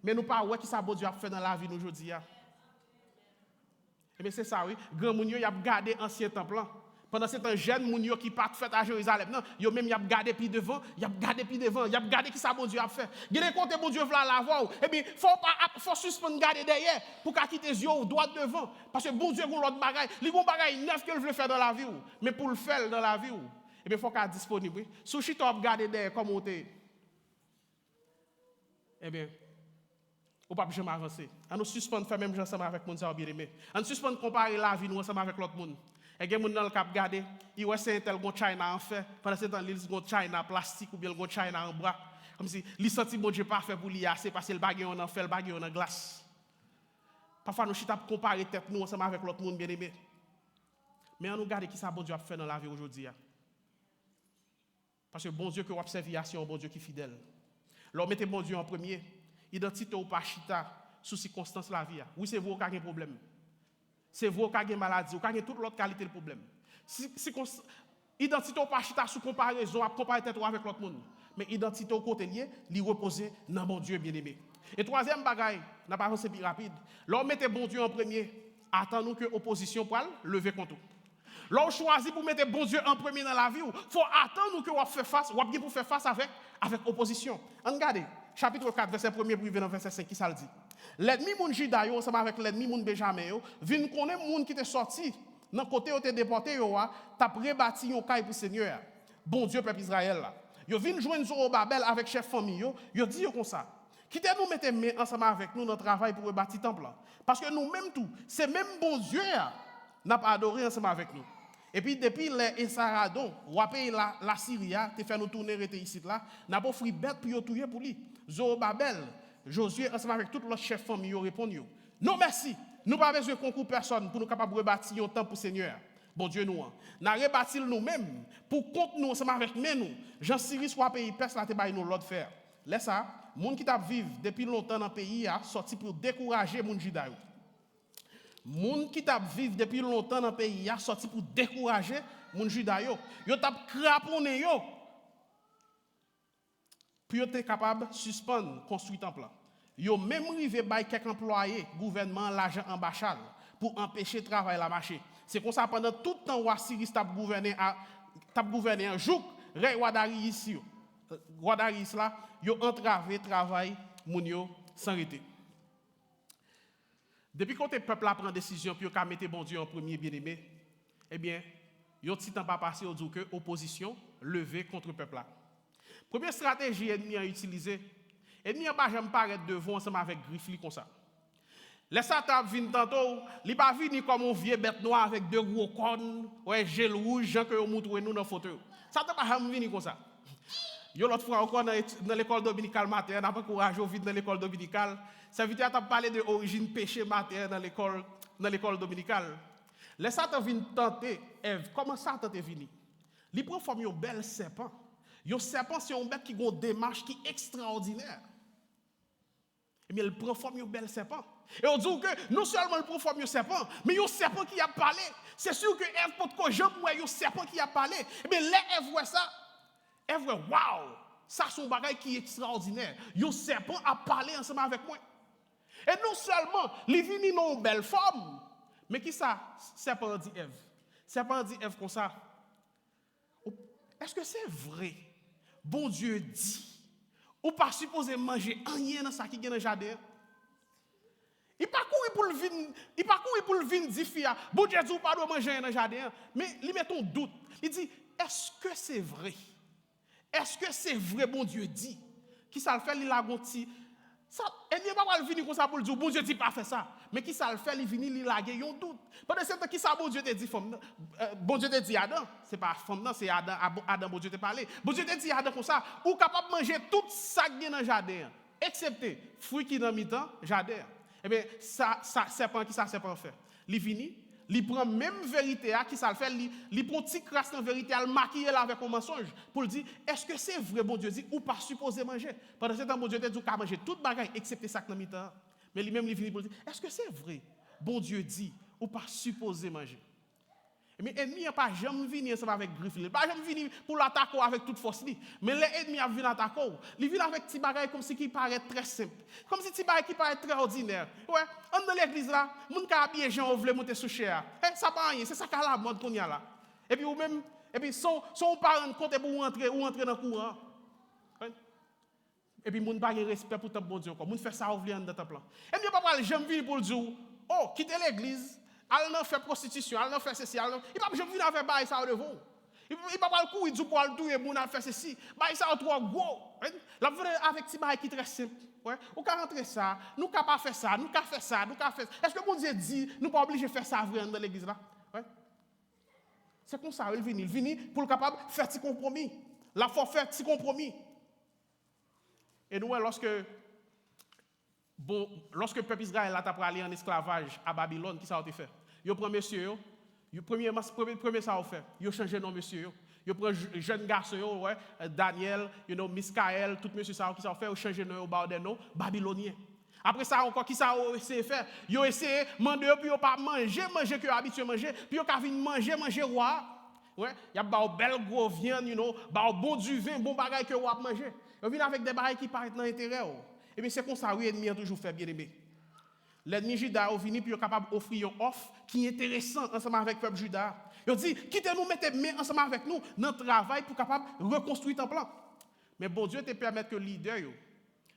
Mais nous ne savons pas ce que bon Dieu a fait dans la vie aujourd'hui. Et bien c'est ça, oui. Grand Mounio, il a gardé l'ancien temple. Pendant ce temps, jeune Mounio qui part fait à Jérusalem, non, yo même y a gardé puis devant, y a gardé puis devant, y a gardé qui ça bon Dieu a fait. Gardez compte bon Dieu vla la voir. Et bien faut suspendre garder derrière pour qu'à quitter les yeux droit devant parce que bon Dieu gon l'autre bagaille, li gon bagaille neuf qu'il veut faire dans la vie mais pour le faire dans la vie et bien faut qu'à disponible. Sous chito garder derrière comme on était. Eh bien ou pas jamais avancer. On nous suspendre faire même ensemble avec mon bien aimé. On suspendre comparer la vie nous ensemble avec l'autre monde. Et gen moun dans le cap garder, il ouais c'est tel gon China en fait, pendant ce temps il gon China plastique ou bien gon China en bois, comme si li senti bon Dieu pas fait pour li assez parce que le bagay on en fait, le bagay on en glace. Parfois nous chita comparer tête nous ensemble avec l'autre monde bien aimé. Mais on nous garde qui ça bon Dieu a fait dans la vie aujourd'hui. Parce que bon Dieu que vous observez c'est un bon Dieu qui est fidèle. Leur mettez bon Dieu en premier, identité ou pas chita sous circonstance la vie. Oui, c'est vous qui avez un problème. C'est vous qui avez une maladie, qui avez toute l'autre qualité de problème. Identité ou pas chita sous comparaison, à comparer tête avec l'autre monde. Mais identité au côté lié, li reposer dans bon Dieu bien-aimé. Et troisième bagaille, n'a pas avancé plus rapide. L'on mettez bon Dieu en premier, attendons que l'opposition pour lever contre. L'on choisit pour mettre bon Dieu en premier dans la vie, il faut attendre que vous faire face, ou bien pour faire face avec opposition. Regardez, chapitre 4, verset 1 pour arriver dans verset 5, qui ça le dit. L'ennemi moun Juda yo ensemble avec l'ennemi moun Benjamin yo, vinn connaît moun qui était sorti dans côté où était déporté yo t'a rebâti yon caille pour Seigneur. Bon Dieu peuple Israël là. Yo vinn joindre Zorobabel avec chef famille yo dit comme ça. Quittez nous mettre main ensemble avec nous dans travail pour rebâtir temple parce que nous même tout, c'est même bon Dieu n'a pas adoré ensemble avec nous. Et puis depuis les Esaradon, roi pays la Syrie, te fait nous tourner rete ici là, n'a pas offert bête pour yo touyer pour lui. Zorobabel Josué, ensemble avec tout l'autre chef famille, ils répondent. Non, merci. Nous n'avons pas besoin de concours personne pour nous capables de rebâtir un temps pour le Seigneur. Bon Dieu, nous. Nous avons rebâti nous-mêmes pour compte nous ensemble avec nous. Jean Syrie soit pays perse là, te baille nous l'autre faire. Laisse ça. Les gens qui vivent depuis longtemps dans le pays a sorti pour décourager les gens judaïs. Les gens qui vivent depuis longtemps dans le pays a sorti pour décourager les gens judaïs. Ils ont craponné. Puis ils étaient capables de suspendre, construire un plan. Ils ont même arrivé à quelques employés, gouvernement, l'argent en bachal, pour empêcher le travail à marcher. C'est comme ça pendant tout le temps où Syrie a gouverné un jour, Roi Darius là, ils ont entravé le travail moun yo sans arrêter. Depuis qu'on te peuple a prend décision puis qu'a mettre bon Dieu en premier bien-aimé, eh bien, yon petit temps pas passé on dit que opposition levée contre le peuple là. Première stratégie ennemi a utilisé, ennemi a pas jamais paraître devant ensemble avec griffe li comme ça. Les Satan viennent tantôt, il pas venu comme un vieux bête noir avec deux gros cornes, ouais, gel rouge, Jean que vous montrez nous dans photo. Satan pas jamais venu comme ça. Yo l'autre fois encore dans l'école dominicale matin, n'a pas courage au vide dans l'école dominicale. Serviteur a parlé de origine péché matin dans l'école dominicale. Les Satan viennent tenter Ève. Comment Satan est venu? Il prend forme un bel serpent. Un serpent c'est un bête qui a une démarche qui est extraordinaire. Mais il prend forme un bel serpent. Et on dit que non seulement il prend forme un serpent, mais un serpent qui a parlé. C'est sûr que Ève peut que jamais voir un serpent qui a parlé. Mais là Ève voit ça. Ève voit waouh, ça c'est un bagage qui est extraordinaire. Un serpent a parlé ensemble avec moi. Et non seulement il vient dans une belle forme, mais qui ça serpent dit Ève. Serpent dit Ève comme ça. Est-ce que c'est vrai? Bon Dieu dit ou pas supposé manger rien dans ça qui est dans le jardin. Il pas courir pour le vin dit fia. Bon Dieu dit ou pas doit manger dans le jardin, mais il met un doute. Il dit est-ce que c'est vrai? Est-ce que c'est vrai bon Dieu dit? Qui ça le fait il a gonti. Ça ennemi pas venir comme ça pour le dire bon Dieu dit pas faire ça. Mais qui ça le fait il venir il laguer un doute. Pendant ce temps qui ça bon Dieu te dit femme bon Dieu te dit Adam, c'est pas femme non, c'est Adam bon Dieu te parlé. Bon Dieu te dit Adam comme ça, ou capable manger tout ça qui est dans le jardin, excepté fruit qui dans mi-temps jardin. Eh bien ça serpent qui ça serpent fait. Il vini, il prend même vérité qui ça le fait, il prend petit crasse dans vérité, il maquille là avec un mensonge pour le dire est-ce que c'est vrai bon Dieu dit ou pas supposé manger. Pendant ce temps bon Dieu te dit qu'à manger toute bagaille excepté ça dans mi-temps. Mais lui-même il vient pour dire est-ce que c'est vrai bon Dieu dit ou pas supposé manger. Mais l'ennemi n'a pas jamais venu ensemble avec griffe, il n'a pas jamais venu pour l'attaquer avec toute force. Mais l'ennemi a venu l'attaquer. Il vient avec des bagailles comme si qui paraît très simple. Comme si des bagailles qui paraît très ordinaire. Ouais, on dans l'église là, moun ka habillé gens veulent monter sous chair. Ça pas rien, c'est ça qui a la mode qu'on y a là. Et puis ou même et puis son parent compte pour entrer dans le courant. Et puis moun pas de respect pour ton bon Dieu encore. Moun fait ça ouvrir dans temple. Et bien pas jamais venir pour le dire oh, quitter l'église. Elle n'a fait prostitution, elle n'a fait ceci, elle n'a... Il ne peut pas venir faire bail ça devant. Il ne peut pas courir du poil tout et moun a fait ceci. Bail ça trop gros. La vraie avec petit bail qui est très simple. Ouais, on peut rentrer ça, nous ne pas faire ça, nous pas faire ça, nous pas faire ça. Est-ce que mon Dieu dit nous pas obligé de faire ça vrai dans l'église là? Ouais. C'est comme ça, il vient pour le capable de faire petit compromis. La faut faire petit compromis. Et nous lorsque le peuple Israël a aller en esclavage à Babylone, qui ça a été fait? Yo prend monsieur yo, premier ça a fait. Yo changé nom monsieur yo prend jeune garçon yo, ouais, Daniel, Miskaël, tout monsieur ça qui ça a fait, yo changé nom au bas des noms babylonien. Après ça encore qui ça a essayé faire? Yo essayé demander puis yo pas manger que habitué manger, puis yo ka venir manger roi. Ouais, y a ba bel gros viande, ba bon du vin, bon bagay que roi manger. Yo vient avec des bagages qui paraissent dans intérêt. Et bien c'est comme ça oui l'ennemi a toujours fait bien aimé. L'ennemi Juda est venu pour capable d'offrir une offre qui est intéressante ensemble avec le peuple Juda. Il dit quittez-nous mettez main ensemble avec nous dans le travail pour capable reconstruire ton plan. Mais bon Dieu te permet que leader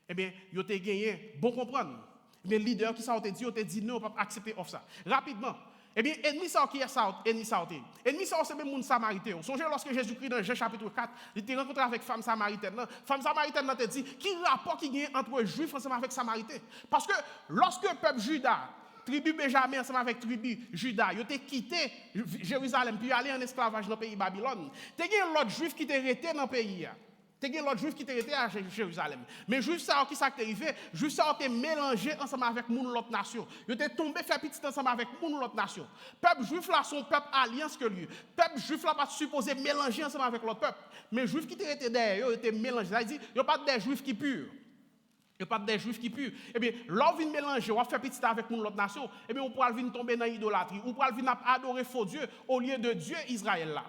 eh bien yo te gagné bon comprendre. Mais leader qui ça te dit non on peut pas accepter offre ça. Rapidement. Eh bien, ennemi ça qui est ça, ennemi ça. Ennemi ça c'est même monde samaritain. Songez lorsque Jésus-Christ dans Jean chapitre 4, il était rencontré avec femme samaritaine. Femme samaritaine te dit qui rapport qui gagne entre juifs ensemble avec samaritains. Parce que lorsque le peuple Juda, tribu Benjamin ensemble avec tribu Juda, ils ont quitté Jérusalem puis aller en esclavage dans le pays Babylone. Tu as l'autre juif qui était resté dans le pays. Tu as l'autre juif qui était resté à Jérusalem. Mais juif ça qui s'est arrivé, juif ça été mélangé ensemble avec moun l'autre nation. Ils étaient tombés faire petit ensemble avec moun l'autre nation. Peuple juif là son peuple alliance que lui. Peuple juif là pas supposé mélanger ensemble avec l'autre peuple. Mais juif qui était resté derrière, ils étaient mélangés. Ça veut dire il y a pas des juifs qui purs. Il n'y a pas des juifs qui purs. Eh bien, l'on vient mélanger, on va faire petit avec l'autre nation. Eh bien, on pourra venir tomber dans l'idolâtrie. On pourra venir adorer faux Dieu au lieu de Dieu Israël là.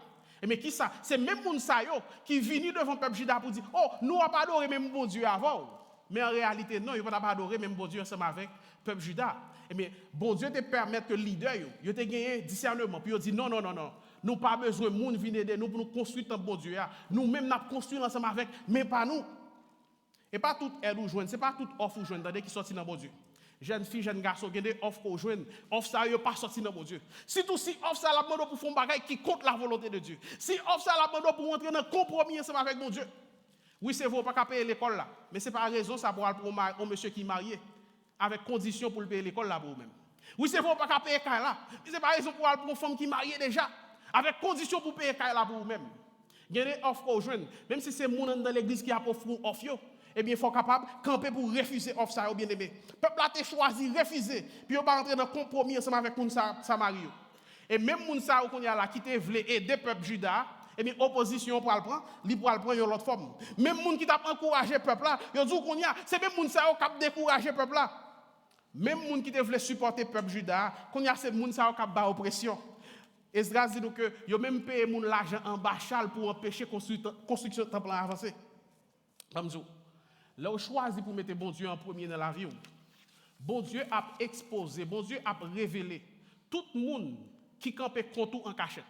Mais qui ça? C'est même moun sa yo qui vient devant le peuple Juda pour dire oh, nous on pas adoré même bon Dieu avant. Mais en réalité, non, ils ne vont pas adorer même bon Dieu ensemble avec le peuple Juda. Mais bon Dieu te permet que le leader, il te gagné discernement. Puis il dit non. Nous pas besoin de monde venir aider nous pour nous construire un bon Dieu. Nous-mêmes, nous construisons ensemble avec, mais pas nous. Et pas toute aide ou joindre, c'est pas toute offre ou joindre qui sorti dans bon Dieu. Jeune fille, jeune garçon, qui ont des offres ou joindre, offre ça yo pas sorti dans bon Dieu. Surtout si offre ça la demande pour faire un bagage qui contre la volonté de Dieu. Si offre ça la demande pour entrer dans compromis ensemble avec mon Dieu. Oui, c'est vous pas payer l'école là, mais c'est pas raison ça pour un monsieur qui est marié avec condition pour le payer l'école là pour vous-même. Oui, c'est vous pas payer caille là, mais c'est pas raison pour une femme qui est mariée déjà avec condition pour payer caille là pour vous-même. Il y a des offres aux jeunes, même si c'est monde dans l'église qui a offert offre yo, eh bien, il faut capable camper pour refuser offre ça, bien aimé. Peuple a choisi refuser, puis on va entrer dans compromis ensemble avec moun sa mari. Et même moun sa ou qu'on y a là qui te voulait aider peuple Juda, eh bien opposition pour le prendre, li pour le prendre une autre forme. Même moun qui t'a encouragé peuple là, yo dit qu'on y a, c'est même moun sa ou qui a découragé peuple là. Même moun qui te voulait supporter peuple Juda, qu'on y a c'est moun sa ou qui a ba oppression. Esdras dit nous que yo même payé moun l'argent en bachal pour empêcher construction de temple avancer. Là, on choisit pour mettre bon Dieu en premier dans la vie. Bon Dieu a exposé, bon Dieu a révélé tout le monde qui campe contre en cachette.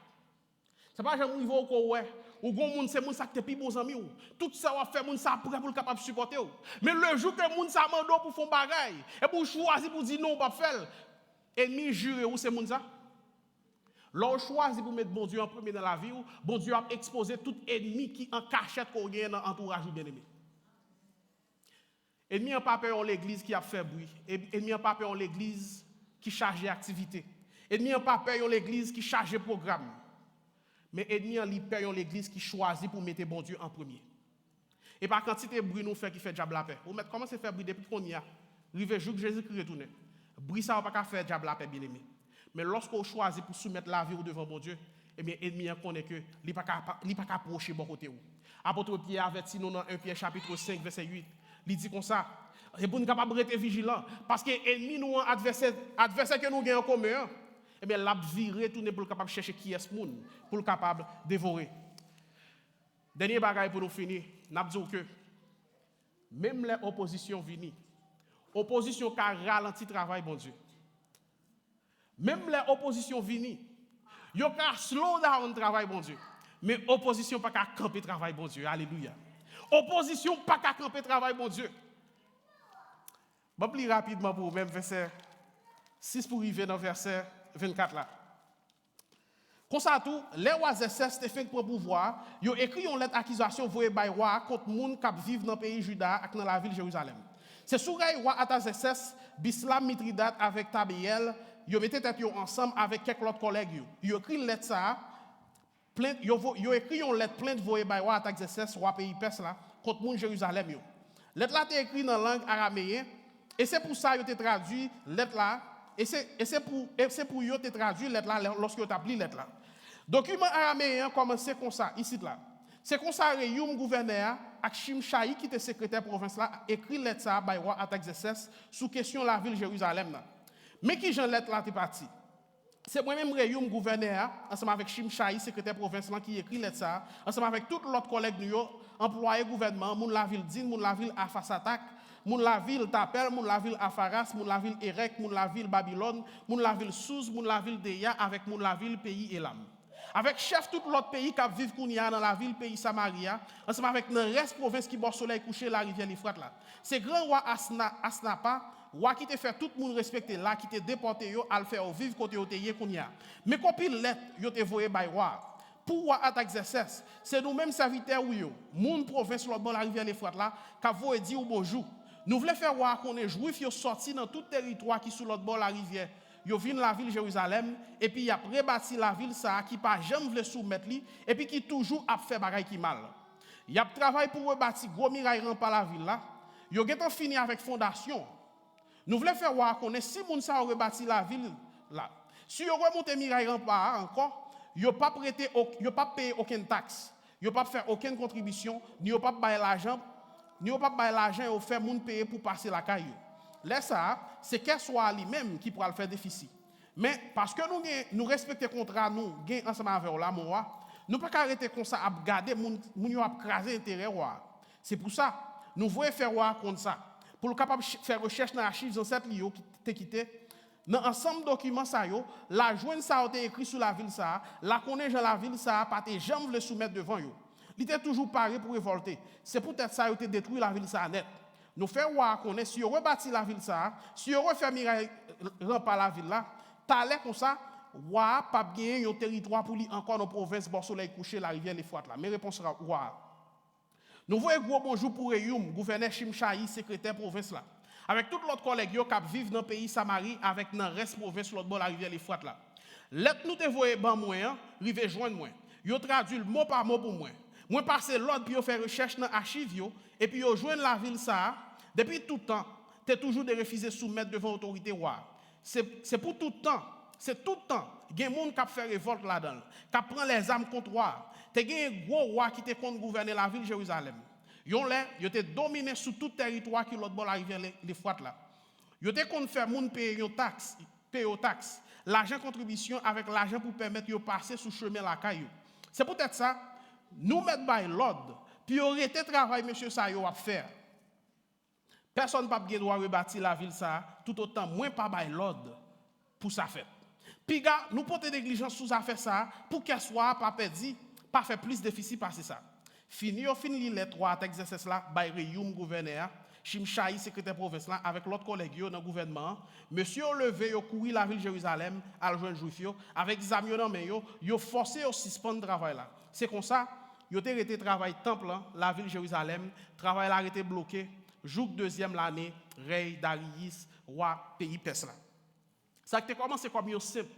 Ce n'est pas un niveau où ou gon monde c'est monde ça qui est plus bon ami ou tout ça va faire monde ça prêt pour capable supporter ou. Mais le jour que monde ça mando pour faire bagaille et pour choisir pour dire non pas faire ennemi juré ou c'est monde ça. Là, on choisit pour mettre bon Dieu en premier dans la vie ou bon Dieu a exposé tout ennemi qui en cachette qu'on gagne dans entourage bien-aimé. Ennemi n'a pas peur l'église qui a fait bruit. Ennemi n'a pas peur l'église qui charge activité. Ennemi n'a pas peur l'église qui charge programme. Mais ennemi a peur l'église qui choisit pour mettre bon Dieu en premier. Et par quantité de bruit nous fait qui fait diable la paix. Vous mettez comment c'est faire bruit depuis qu'on y a. Rive jour que Jésus-Christ retourne. Bruit ça va pas faire diable la paix bien aimé. Mais lorsqu'on choisit pour soumettre la vie devant bon Dieu, eh bien ennemi connaît que il pas approcher bon côté ou. Apôtre Pierre avertit nous dans 1 Pierre chapitre 5 verset 8. Il dit comme ça, et pour nous capables de rester vigilants, parce que l'ennemi nous adversaire que nous gagnons en commun, eh bien l'a viré tourner pour capable chercher qui est ce monde, pour capable dévorer. Dernier bagage pour nous finir, n'a dit que même les oppositions viennent, opposition qui ralenti travail bon Dieu. Même les oppositions viennent, yo ka slow down travail bon Dieu, mais opposition pas qu'à camper travail bon Dieu. Alléluia. Opposition pas qu'à camper travail, mon Dieu. Je vais plus rapidement pour même verset 6 pour arriver dans verset 24 là. Comme ça tout, les Ouazesses Stéphane pour pouvoir, ils ont écrit une lettre d'accusation voyée par roi contre les gens qui vivent dans le pays Juda et dans la ville de Jérusalem. C'est sur le roi Atazesses, Bislam Mithridat avec Tabiel, ils ont mis tête ensemble avec quelques autres collègues. Ils ont écrit une lettre ça. Ils ont écrit une lettre plainte voyée par roi Artaxerxès, roi pays perse là, contre moun Jérusalem. Lettre là est écrite dans la langue araméenne et c'est pour ça qu'ils ont traduit lettre là et c'est pour yo te traduit lettre là lorsque vous appelez lettre là. Document araméen commence comme ça ici là. C'est comme ça Reyoum gouverneur ak Shimshai qui était secrétaire province là écrit lettre ça par roi Artaxerxès sous question la ville Jérusalem là. Mais qui Jean lettre là est parti? C'est moi-même Reyoum gouverneur, ensemble avec Shimshai, secrétaire provincial, qui écrit lettre ça, ensemble avec tous l'autre collègues nous, employés gouvernement, moun la ville Din, moun la ville Afasatak, moun la ville Tapel, moun la ville Afaras, moun la ville Erek, moun la ville Babylone, moun la ville Souz, moun la ville Deya, avec moun la ville pays Elam. Avec chef tout l'autre pays qui vivent Kounia dans la ville pays Samaria, ensemble avec le reste province qui bord soleil couché la rivière l'Euphrate là. C'est grand roi Asnapa, roi qui te fait tout le monde respecter là, qui te déporté yo, à le faire vivre côté yo te yé Kounia. Mais copie lettre yo te voyé by roi. Pour roi Artaxerxès, c'est nous-mêmes serviteurs ou yo, moun province l'autre bord la rivière l'Euphrate là, qui voyé dire bonjour. Nous voulons faire voir qu'on est juif yo sorti dans tout territoire qui sous l'autre bord la rivière. Yo vinn la ville Jérusalem et puis y a rebâti la ville ça qui pas jamais voulu soumettre li et puis qui toujours a fait bagaille qui mal. Y a travail pour rebâtir gros muraille rempart la ville là. Yo getan fini avec fondation. Nous voulons faire voir qu'on est si moun ça rebâti la ville là. Si yo remonte muraille rempart encore, yo pas prêter yo pas payer aucune taxe, yo pas faire aucune contribution, ni yo pas bailler l'argent, au faire moun payer pour passer la caillou. Là ça, c'est qu'elle soit lui-même qui pourra le faire déficit. Mais parce que nous respectons le contrat, nous gagnons ensemble avec la roi, nous ne pouvons pas arrêter comme ça à garder moun yo à craser intérêt roi. C'est pour ça nous voulons faire roi comme ça pour capable faire recherche dans l'archive dans cette lieu qui t'est quitté. Dans ensemble documents ça yo, la joine ça a été écrit sur la ville ça, la connaît dans la ville ça pas te jamais le soumettre devant yo. Il était toujours paré pour révolter. C'est peut-être ça qui a détruit la ville ça net. Nous faisons connaître, si on rebâtit la ville ça, si on refait miraille rempart la ville là, t'allais comme ça, wa pas bien un territoire pour lui encore dans province bon soleil couché la rivière l'Euphrate là. Mais réponse sera wa. Nous voyons gros bonjour pour Reyoum, gouverneur Shimchaï, secrétaire province là. Avec tout l'autre collègue qui vivent dans le pays Samarie avec dans reste province l'autre bord la rivière l'Euphrate là. Let nous te voyer ban moi, rive joindre moi. Yo traduit mot par mot pour moi. Moi passer l'autre puis yo faire recherche dans archive yo et puis yo joindre la ville ça depuis tout temps, tu es toujours de refuser soumettre devant l'autorité roi. C'est pour tout temps. C'est tout le temps. Il y a des gens qui fait révolte là-dedans, qui prend les armes contre roi. Tu as un gros roi qui te compte gouverner la ville de Jérusalem. Ils ont dominé sur tout territoire qui l'autre bord la rivière l'Euphrate là. Ils ont compte faire moun payer aux taxes, l'argent contribution avec l'argent pour permettre de passer sur chemin la caillou. C'est peut-être ça. Nous mettons by l'ordre, puis arrêter travail monsieur ça yo a faire. Personne ne peut pas rebâtir la ville ça, tout autant moins pas by l'ordre pour ça fait. Puis gars, nous porter négligence sous ça fait ça pour qu'elle soit pas perdu, pas faire plus difficile passer ça. Fini les trois exercices là, by Reyoum gouverneur, Shimchaï secrétaire province là avec l'autre collègue dans le gouvernement, monsieur levé yo courir la ville de Jérusalem à le joindre juif yo avec des amis dans main yo forcé au suspendre travail là. C'est comme ça, yo té arrêté travail temple la ville de Jérusalem, travail là arrêté bloqué. Jouk deuxième l'année, rey Darius, roi pays Perse là. Ça a commencé comme une simple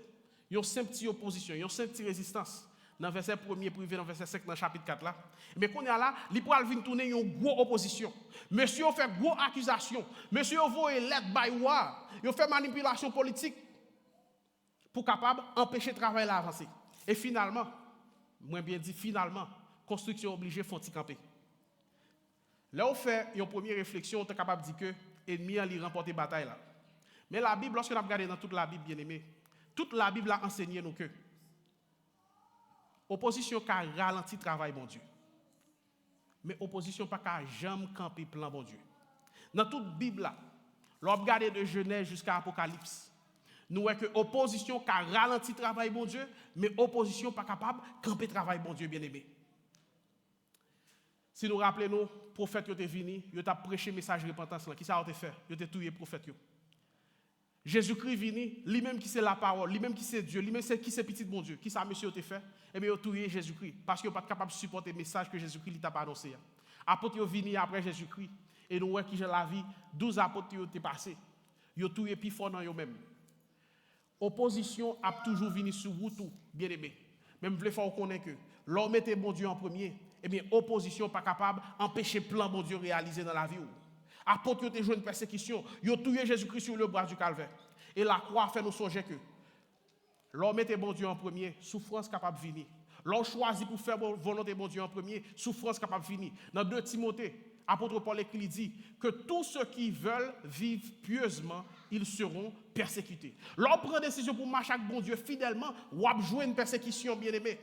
petite opposition, une simple petite résistance. Dans verset 1er privé, dans verset 5, dans chapitre 4 là. Mais qu'on est là, il peut venir tourner une grosse opposition. Monsieur fait grosse accusation. Monsieur voit lettre by war. Il fait manipulation politique pour capable empêcher le travail à avancer. Et finalement, moi bien dit finalement, construction obligée faut y camper. Là, on fait une première réflexion, on est capable de dire que l'ennemi a remporté la bataille là. Mais la Bible, lorsque nous regardons dans toute la Bible, bien aimé, toute la Bible a enseigné nous que opposition qui a ralenti le travail, bon Dieu. Mais opposition pas qu'à jamais camper plan, bon Dieu. Dans toute la Bible là, l'on regarde de Genèse jusqu'à Apocalypse, nous voyons que opposition qui a ralenti le travail, bon Dieu, mais opposition pas capable de camper le travail, bon Dieu, bien aimé. Si nous rappelons, nous, prophète qui est venu, il a prêché le message de repentance. Qui ça a été fait? Il a tué prophète. Jésus-Christ venu, lui-même qui c'est la parole, lui-même qui c'est Dieu, lui-même qui c'est petit bon Dieu. Qui ça, monsieur, a fait? Eh bien, il a tué Jésus-Christ. Parce qu'il n'est pas capable de supporter le message que Jésus-Christ t'a annoncé. Apôtres sont venus après Jésus-Christ. Et nous voyons qui j'ai la vie, 12 apôtres qui ont été passés. Ils ont tué plus fort dans eux-mêmes. Opposition a toujours venu sur vous tout, bien aimé. Même vous faut connaître que l'homme était bon Dieu en premier. Eh bien, opposition pas capable d'empêcher le plan bon Dieu réalisé dans la vie. Apôtres ont été joué une persécution, ils ont tué Jésus-Christ sur le bras du calvaire. Et la croix fait nous songer que l'homme était bon Dieu en premier, souffrance capable de venir. L'homme choisi pour faire volonté bon Dieu en premier, souffrance capable de venir. Dans 2 Timothée, apôtre Paul écrit dit que tous ceux qui veulent vivre pieusement, ils seront persécutés. L'homme prend décision pour marcher avec bon Dieu fidèlement, ou a joué une persécution bien aimée.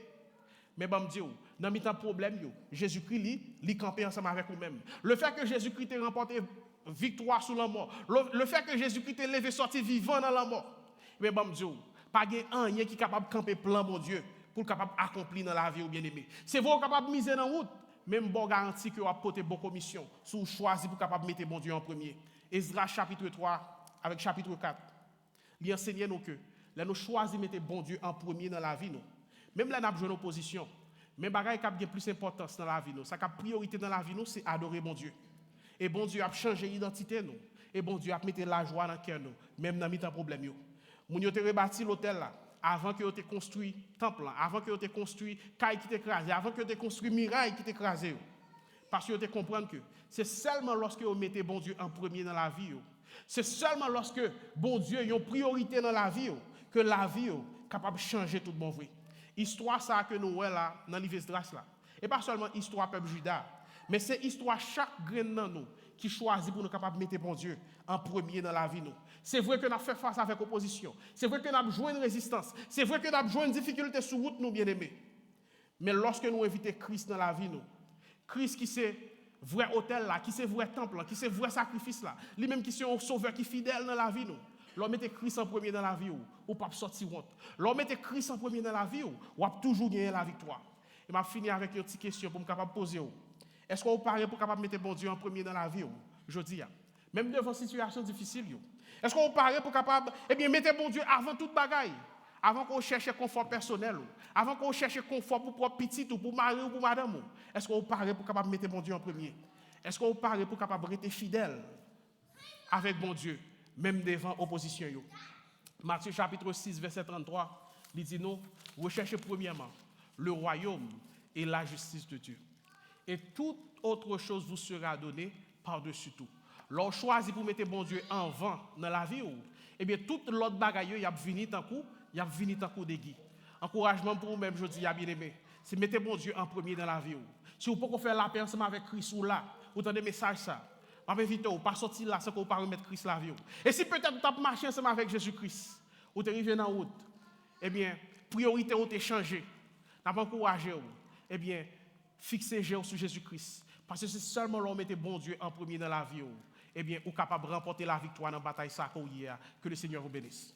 Mais bon Dieu, dans le problème, Jésus-Christ li campé ensemble avec nous-mêmes. Le fait que Jésus-Christ ait remporté victoire sur la mort, le fait que Jésus-Christ ait levé sorti vivant dans la mort. Mais bon Dieu, pas rien qui est capable de camper plein mon Dieu pour capable accomplir dans la vie ou bien aimé. C'est vous capable de miser dans la route, même bon garantie que vous avez porté bonne commission, si vous choisissez pour capable mettre bon Dieu en premier. Ezra chapitre 3 avec chapitre 4. Il enseigne nous que là nous choisissons mettre bon Dieu en premier dans la vie nous. Même là, nous avons une opposition. Mais bagaille qui a plus d'importance dans la vie, nous. Ça qui a priorité dans la vie, nous, c'est adorer bon Dieu. Et bon Dieu a changé l'identité, nous. Et bon Dieu a mis la joie dans le cœur, nous. Même dans les problèmes. Nous avons rebâti l'hôtel là, avant que vous ayez construit le temple, avant que vous ayez construit caille qui t'écrasé, avant que vous ayez construit miraille qui t'écrasé. Parce que vous comprenez que c'est seulement lorsque vous mettez bon Dieu en premier dans la vie, c'est seulement lorsque bon Dieu a une priorité dans la vie, que la vie est capable de changer tout bon vrai. Histoire ça que nous voyons là dans l'Ivesdras là. Et pas seulement histoire peuple Juda, mais c'est histoire chaque grain dans nous qui choisit pour nous capables de mettre bon Dieu en premier dans la vie nous. C'est vrai que nous avons fait face avec opposition. C'est vrai que nous avons joué une résistance. C'est vrai que nous avons joué une difficulté sur route nous bien-aimés. Mais lorsque nous invitons Christ dans la vie nous, Christ qui c'est vrai hôtel là, qui c'est vrai temple là, qui c'est vrai sacrifice là, lui-même qui c'est un sauveur qui est fidèle dans la vie nous. L'homme mettait Christ en premier dans la vie ou pas sortir honte. L'homme mettait Christ en premier dans la vie ou a toujours gagné la victoire. Et m'a fini avec une petite question pour me capable poser. Est-ce qu'on paraît pour capable mettre bon Dieu en premier dans la vie? Je dis, même devant une situation difficile. Est-ce qu'on paraît pour capable, eh bien, mettez bon Dieu avant toute bagaille? Avant qu'on cherche confort personnel, avant qu'on cherche confort pour propre petit ou pour mari ou pour madame, est-ce qu'on paraît pour capable mettre bon Dieu en premier? Est-ce qu'on paraît pour capable rester fidèle avec bon Dieu, même devant l'opposition? Matthieu chapitre 6, verset 33, il dit nous, recherchez premièrement le royaume et la justice de Dieu. Et toute autre chose vous sera donnée par-dessus tout. L'on choisit pour mettre bon Dieu en vent dans la vie, eh bien, toute l'autre bagaille, il y a venu tant coup, il y a venu tant coup de guy. Encouragement pour vous-même, je dis, bien aimé, c'est mettre bon Dieu en premier dans la vie. Si vous pouvez faire la paix ensemble avec Christ ou là, vous entendez message ça. Je vais inviter vous, pas sortir là sans que vous ne remettre Christ la vie. Et si peut-être vous avez marché ensemble avec Jésus-Christ, vous êtes arrivé dans la route, eh bien, priorité vous êtes changé. Vous avez encouragé, eh bien, fixez sur Jésus-Christ. Parce que c'est seulement là où mettez bon Dieu en premier dans la vie, eh bien, vous êtes capable de remporter la victoire dans la bataille ça que le Seigneur vous bénisse.